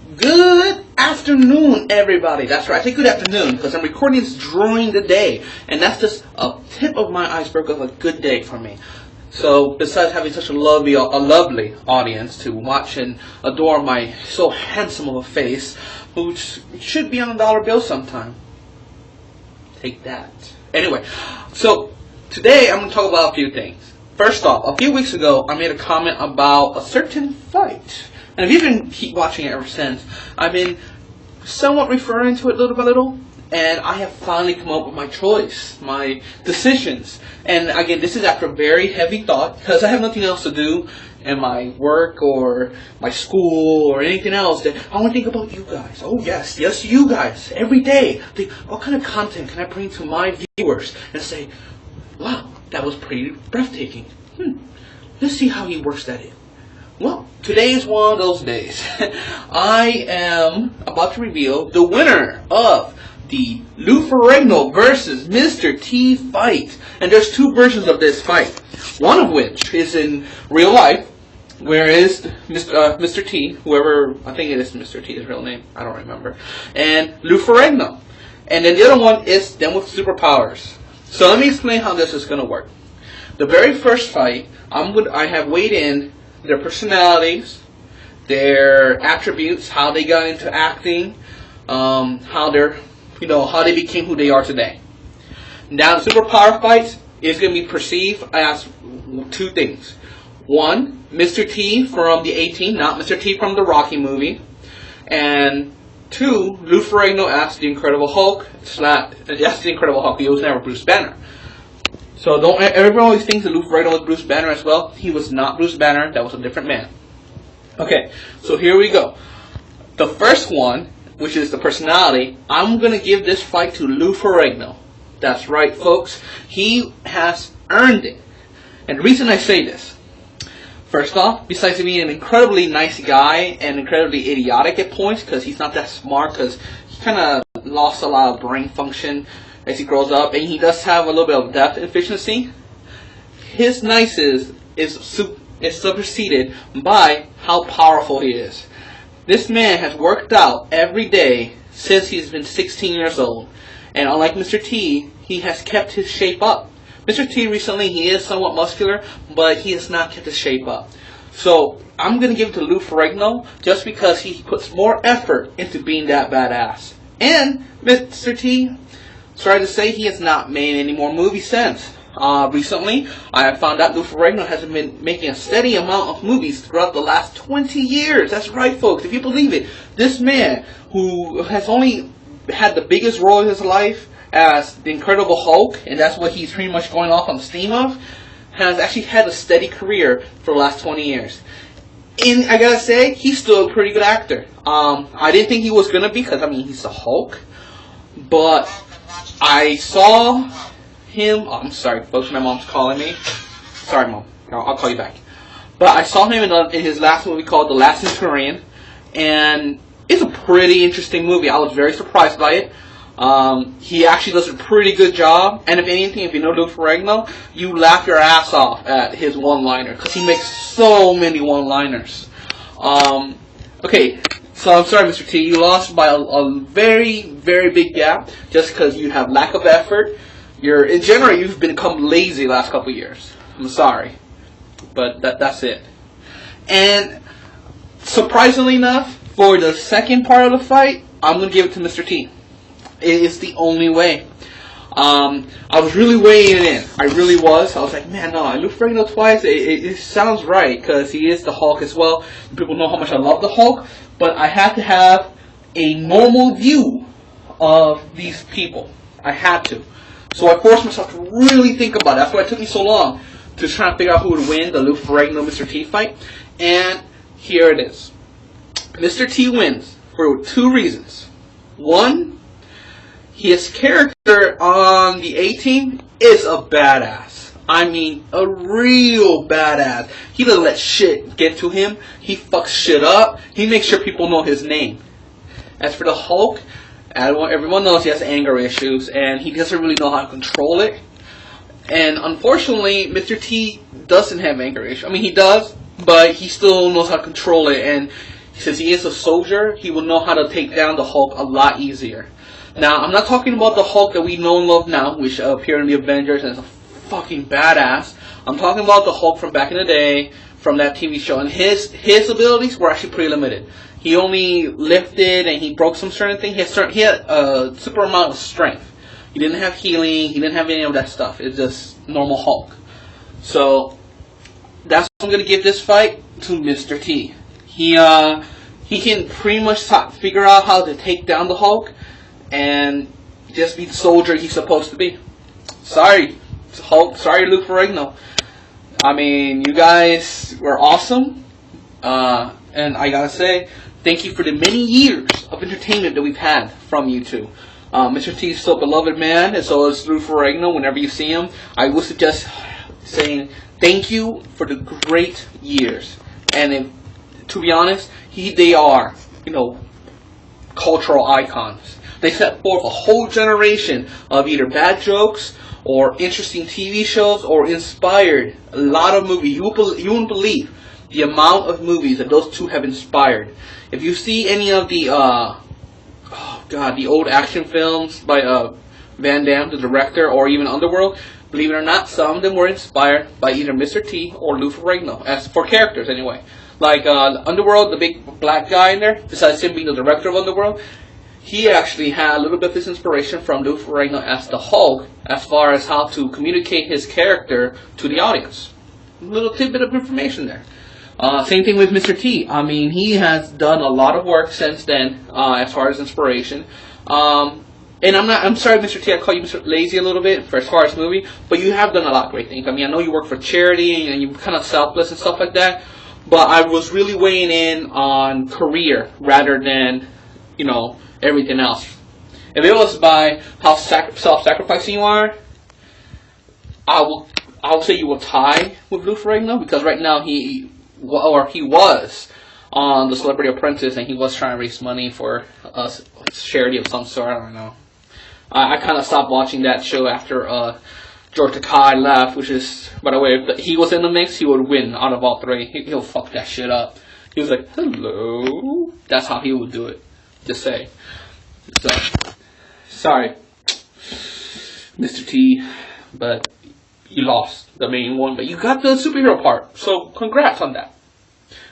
Good afternoon, everybody. That's right. I say good afternoon because I'm recording this during the day, and that's just a tip of my iceberg of a good day for me. So, besides having such a lovely audience to watch and adore my so handsome of a face, which should be on a dollar bill sometime. Take that. Anyway, so today I'm going to talk about a few things. First off, a few weeks ago, I made a comment about a certain fight. And if you've been keep watching it ever since, I've been somewhat referring to it little by little. And I have finally come up with my choice, my decisions. And again, this is after very heavy thought, because I have nothing else to do in my work or my school or anything else. That I want to think about you guys. Oh yes, you guys. Every day, think, what kind of content can I bring to my viewers and say, wow, that was pretty breathtaking. Let's see how he works that in. Well, today is one of those days. I am about to reveal the winner of the Lou Ferrigno versus Mr. T fight. And there's two versions of this fight. One of which is in real life, whereas Mr. T, whoever, I think it is Mr. T, his real name, I don't remember, and Lou Ferrigno. And then the other one is them with superpowers. So let me explain how this is going to work. The very first fight, I have weighed in their personalities, their attributes, how they got into acting, how they became who they are today. Now, the superpower fights is going to be perceived as two things. One, Mr. T from the A-Team, not Mr. T from the Rocky movie. And two, Lou Ferrigno as the Incredible Hulk. That's the Incredible Hulk. He was never Bruce Banner. So everyone always thinks that Lou Ferrigno was Bruce Banner as well. He was not Bruce Banner. That was a different man. Okay, so here we go. The first one, which is the personality, I'm going to give this fight to Lou Ferrigno. That's right, folks. He has earned it. And the reason I say this, first off, besides being an incredibly nice guy and incredibly idiotic at points, because he's not that smart, because he kind of lost a lot of brain function as he grows up, and he does have a little bit of depth efficiency, his niceness is superseded by how powerful he is. This man has worked out every day since he's been 16 years old. And unlike Mr. T, he has kept his shape up. Mr. T recently, he is somewhat muscular, but he has not kept his shape up. So, I'm going to give it to Lou Ferrigno just because he puts more effort into being that badass. And Mr. T, sorry to say, he has not made any more movies since. Recently, I have found out Lou Ferrigno has been making a steady amount of movies throughout the last 20 years. That's right, folks. If you believe it, this man, who has only had the biggest role in his life as the Incredible Hulk, and that's what he's pretty much going off on steam of, has actually had a steady career for the last 20 years. And I gotta say, he's still a pretty good actor. I didn't think he was gonna be, because, he's the Hulk. But I saw him, I'm sorry, folks, my mom's calling me. Sorry, Mom, I'll call you back. But I saw him in his last movie called The Last Centurion, and it's a pretty interesting movie. I was very surprised by it. He actually does a pretty good job, and if anything, if you know Lou Ferrigno, you laugh your ass off at his one-liner, because he makes so many one-liners. Okay, so I'm sorry, Mr. T, you lost by a very, very big gap, just because you have lack of effort. In general, you've become lazy the last couple of years. I'm sorry, but that's it. And surprisingly enough, for the second part of the fight, I'm going to give it to Mr. T. It is the only way. I was really weighing it in. I really was. I was like, man, no, Lou Ferrigno twice, it sounds right, because he is the Hulk as well. People know how much I love the Hulk, but I had to have a normal view of these people. I had to. So I forced myself to really think about it. That's why it took me so long to try and figure out who would win the Lou Ferrigno Mr. T fight. And here it is. Mr. T wins for two reasons. One, his character on the A-Team is a badass. I mean, a real badass. He doesn't let shit get to him. He fucks shit up. He makes sure people know his name. As for the Hulk, everyone knows he has anger issues, and he doesn't really know how to control it. And unfortunately, Mr. T doesn't have anger issues. He does, but he still knows how to control it, and since he is a soldier, he will know how to take down the Hulk a lot easier. Now, I'm not talking about the Hulk that we know and love now, which appeared in the Avengers and is a fucking badass. I'm talking about the Hulk from back in the day, from that TV show, and his abilities were actually pretty limited. He only lifted and he broke some certain things. He had a super amount of strength. He didn't have healing. He didn't have any of that stuff. It's just normal Hulk. So that's what I'm gonna give this fight to Mr. T. He can pretty much figure out how to take down the Hulk and just be the soldier he's supposed to be. Sorry, Hulk. Sorry, Lou Ferrigno. I mean, you guys were awesome, and I gotta say, thank you for the many years of entertainment that we've had from you two. Mr. T is still a beloved man, and so is Lou Ferrigno. Whenever you see him, I would suggest saying thank you for the great years. And to be honest, they are, cultural icons. They set forth a whole generation of either bad jokes or interesting TV shows, or inspired a lot of movies. You wouldn't believe the amount of movies that those two have inspired. If you see any of the the old action films by Van Damme, the director, or even Underworld, believe it or not, some of them were inspired by either Mr. T or Lou Ferrigno, as for characters anyway. Like Underworld, the big black guy in there, besides him being the director of Underworld, he actually had a little bit of his inspiration from Lou Ferrigno as the Hulk, as far as how to communicate his character to the audience. A little tidbit of information there. Same thing with Mr. T. I mean, he has done a lot of work since then, as far as inspiration. And I'm sorry, Mr. T, I call you Mr. Lazy a little bit for as far as movie, but you have done a lot of great things. I mean, I know you work for charity and you're kind of selfless and stuff like that, but I was really weighing in on career rather than, everything else. If it was by how self-sacrificing you are, I will say you will tie with Lou Ferrigno, because right now he was on The Celebrity Apprentice, and he was trying to raise money for a charity of some sort. I don't know. I kind of stopped watching that show after George Takei left, which is, by the way, if he was in the mix, he would win out of all three. He'll fuck that shit up. He was like, hello. That's how he would do it. Just say. So, sorry, Mr. T, but you lost the main one, but you got the superhero part, so congrats on that.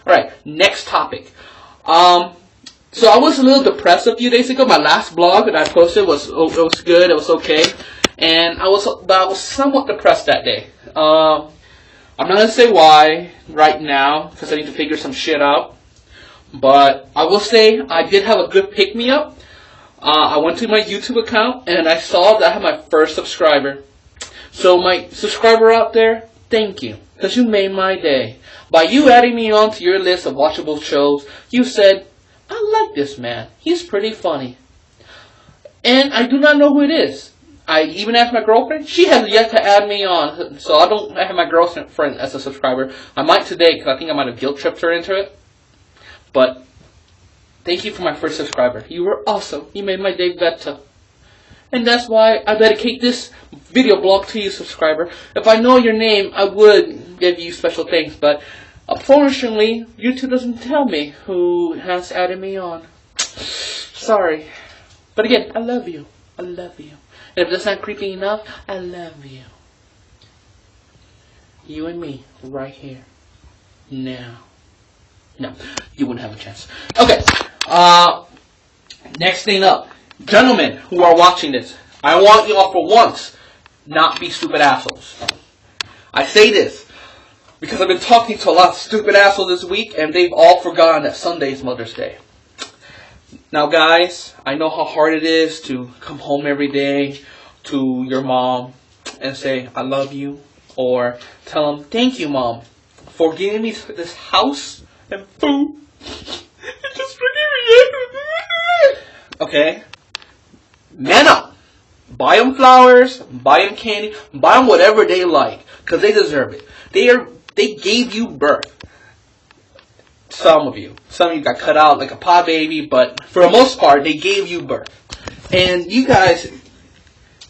Alright, next topic. So I was a little depressed a few days ago. My last blog that I posted was good, it was okay, and I was somewhat depressed that day. I'm not going to say why right now, because I need to figure some shit out, but I will say I did have a good pick-me-up. I went to my YouTube account, and I saw that I had my first subscriber. So my subscriber out there, thank you, because you made my day. By you adding me onto your list of watchable shows, you said, I like this man, he's pretty funny. And I do not know who it is. I even asked my girlfriend, she has yet to add me on, so I don't have my girlfriend as a subscriber. I might today, because I think I might have guilt-tripped her into it. But thank you for my first subscriber. You were awesome. You made my day better. And that's why I dedicate this video blog to you, subscriber. If I know your name, I would give you special thanks, but unfortunately, YouTube doesn't tell me who has added me on. Sorry. But again, I love you. I love you. And if that's not creepy enough, I love you. You and me, right here. Now. No, you wouldn't have a chance. Okay, next thing up. Gentlemen who are watching this, I want you all for once not be stupid assholes. I say this because I've been talking to a lot of stupid assholes this week, and they've all forgotten that Sunday's Mother's Day. Now guys, I know how hard it is to come home every day to your mom and say, I love you, or tell them, thank you mom for giving me this house and food. Just forgive me. Okay? Man up. Buy them flowers, buy them candy, buy them whatever they like, because they deserve it. They gave you birth. Some of you got cut out like a pot baby, but for the most part, they gave you birth. And you guys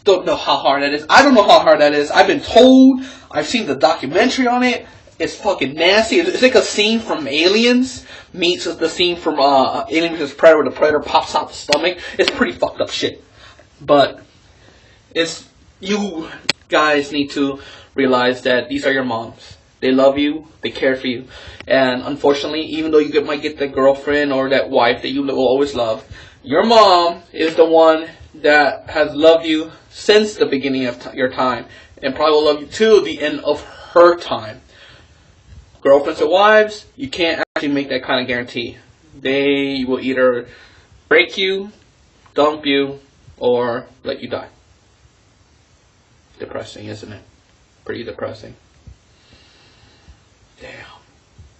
don't know how hard that is. I don't know how hard that is. I've been told. I've seen the documentary on it. It's fucking nasty. It's like a scene from Aliens, meets the scene from Alien vs. Predator where the Predator pops out the stomach. It's pretty fucked up shit. But you guys need to realize that these are your moms. They love you, they care for you, and unfortunately, even though you might get that girlfriend or that wife that you will always love, your mom is the one that has loved you since the beginning of your time, and probably will love you to the end of her time. Girlfriends or wives, you can't actually make that kind of guarantee. They will either break you, dump you, or let you die. Depressing, isn't it? Pretty depressing. Damn.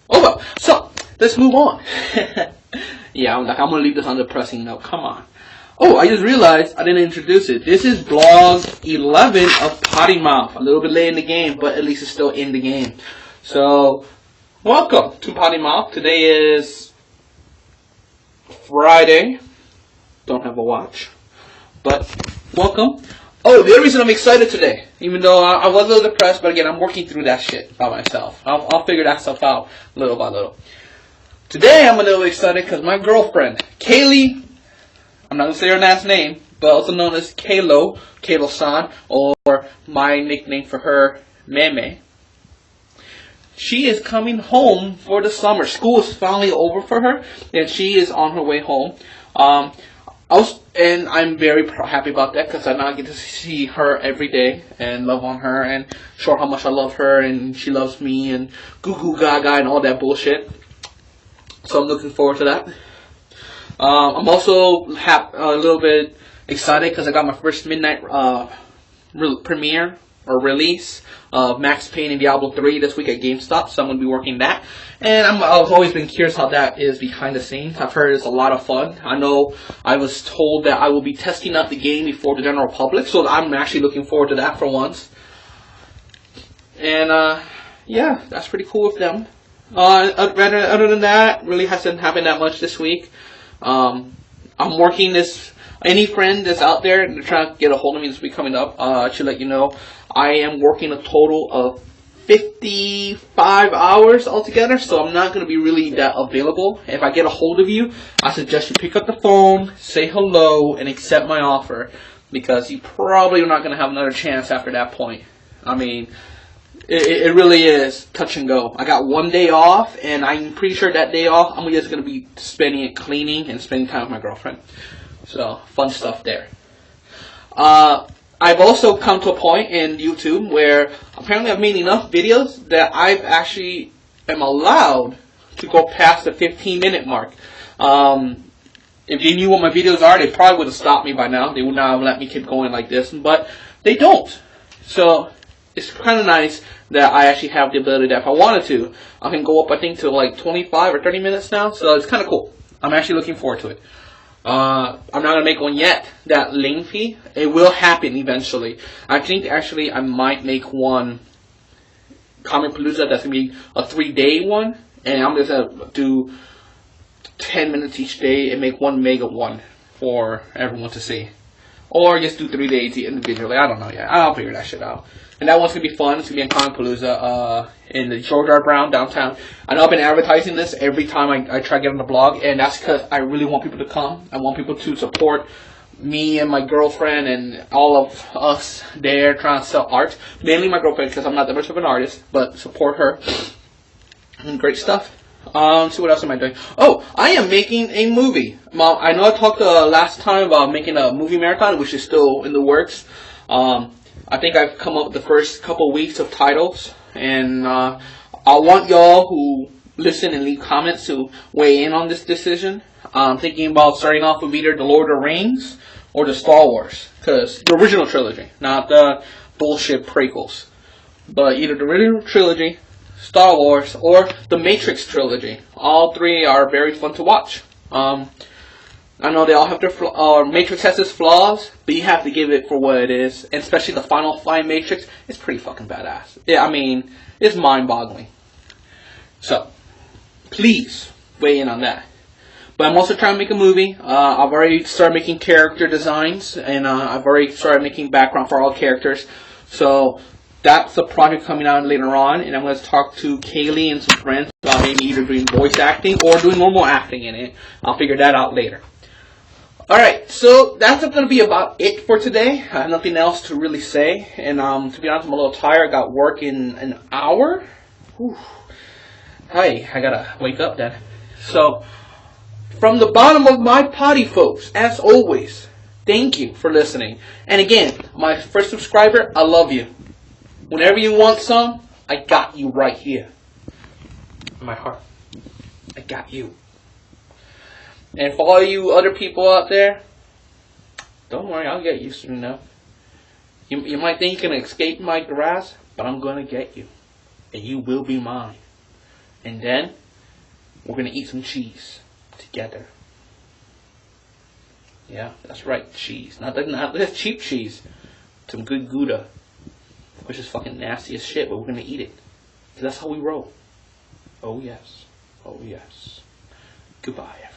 Oh well, so let's move on. Yeah, I'm gonna leave this on a depressing note. Come on. Oh, I just realized I didn't introduce it. This is vlog 11 of Potty Mouth. A little bit late in the game, but at least it's still in the game. So, welcome to Potty Mouth. Today is Friday. Don't have a watch, but welcome. Oh, the other reason I'm excited today, even though I was a little depressed, but again, I'm working through that shit by myself. I'll figure that stuff out little by little. Today, I'm a little excited because my girlfriend, Kaylee, I'm not going to say her last name, but also known as Kaylo-san, or my nickname for her, Meme. She is coming home for the summer. School is finally over for her, and she is on her way home. And I'm very happy about that because I now get to see her every day and love on her and show her how much I love her and she loves me and goo goo gaga and all that bullshit. So I'm looking forward to that. I'm also a little bit excited because I got my first midnight premiere or release of Max Payne and Diablo 3 this week at GameStop, so I'm going to be working that. And I've always been curious how that is behind the scenes. I've heard it's a lot of fun. I know I was told that I will be testing out the game before the general public, so I'm actually looking forward to that for once. And yeah, that's pretty cool with them. Other than that, really hasn't happened that much this week. I'm working this. Any friend that's out there and they're trying to get a hold of me this week coming up, I should let you know I am working a total of 55 hours altogether, so I'm not going to be really that available. If I get a hold of you, I suggest you pick up the phone, say hello, and accept my offer, because you probably are not going to have another chance after that point. I mean, it really is touch and go. I got one day off, and I'm pretty sure that day off, I'm just going to be spending it cleaning and spending time with my girlfriend. So, fun stuff there. I've also come to a point in YouTube where apparently I've made enough videos that I actually am allowed to go past the 15-minute mark. If you knew what my videos are, they probably would have stopped me by now. They would not have let me keep going like this, but they don't. So, it's kind of nice that I actually have the ability that if I wanted to, I can go up, I think, to like 25 or 30 minutes now. So, it's kind of cool. I'm actually looking forward to it. I'm not going to make one yet that lengthy. It will happen eventually. I think actually I might make one Comic Palooza that's going to be a 3-day one. And I'm just going to do 10 minutes each day and make one mega one for everyone to see. Or just do 3 days individually. I don't know yet. I'll figure that shit out. And that one's going to be fun. It's going to be in Comic Palooza in the George R. Brown downtown. I know I've been advertising this every time I try to get on the blog. And that's because I really want people to come. I want people to support me and my girlfriend and all of us there trying to sell art. Mainly my girlfriend because I'm not that much of an artist. But support her. And great stuff. See what else am I doing? Oh, I am making a movie. Mom, I know I talked last time about making a movie marathon, which is still in the works. I think I've come up with the first couple weeks of titles, and I want y'all who listen and leave comments to weigh in on this decision. I'm thinking about starting off with either the Lord of the Rings or the Star Wars, because the original trilogy, not the bullshit prequels, but either the original trilogy, Star Wars, or the Matrix trilogy. All three are very fun to watch. I know they all have their Matrix has its flaws, but you have to give it for what it is. And especially the final fight Matrix, it's pretty fucking badass. Yeah, I mean, it's mind-boggling. So, please weigh in on that. But I'm also trying to make a movie. I've already started making character designs, and I've already started making background for all characters. So that's a project coming out later on, and I'm going to talk to Kaylee and some friends about maybe either doing voice acting or doing normal acting in it. I'll figure that out later. Alright, so that's going to be about it for today. I have nothing else to really say. And to be honest, I'm a little tired. I got work in an hour. Whew. Hey, I gotta wake up then. So, from the bottom of my potty, folks, as always, thank you for listening. And again, my first subscriber, I love you. Whenever you want some, I got you right here. In my heart. I got you. And for all you other people out there, don't worry, I'll get you soon enough. You might think you can escape my grasp, but I'm going to get you. And you will be mine. And then, we're going to eat some cheese together. Yeah, that's right, cheese. Not this cheap cheese. Some good Gouda. Which is fucking nasty as shit, but we're going to eat it. Because that's how we roll. Oh yes. Oh yes. Goodbye.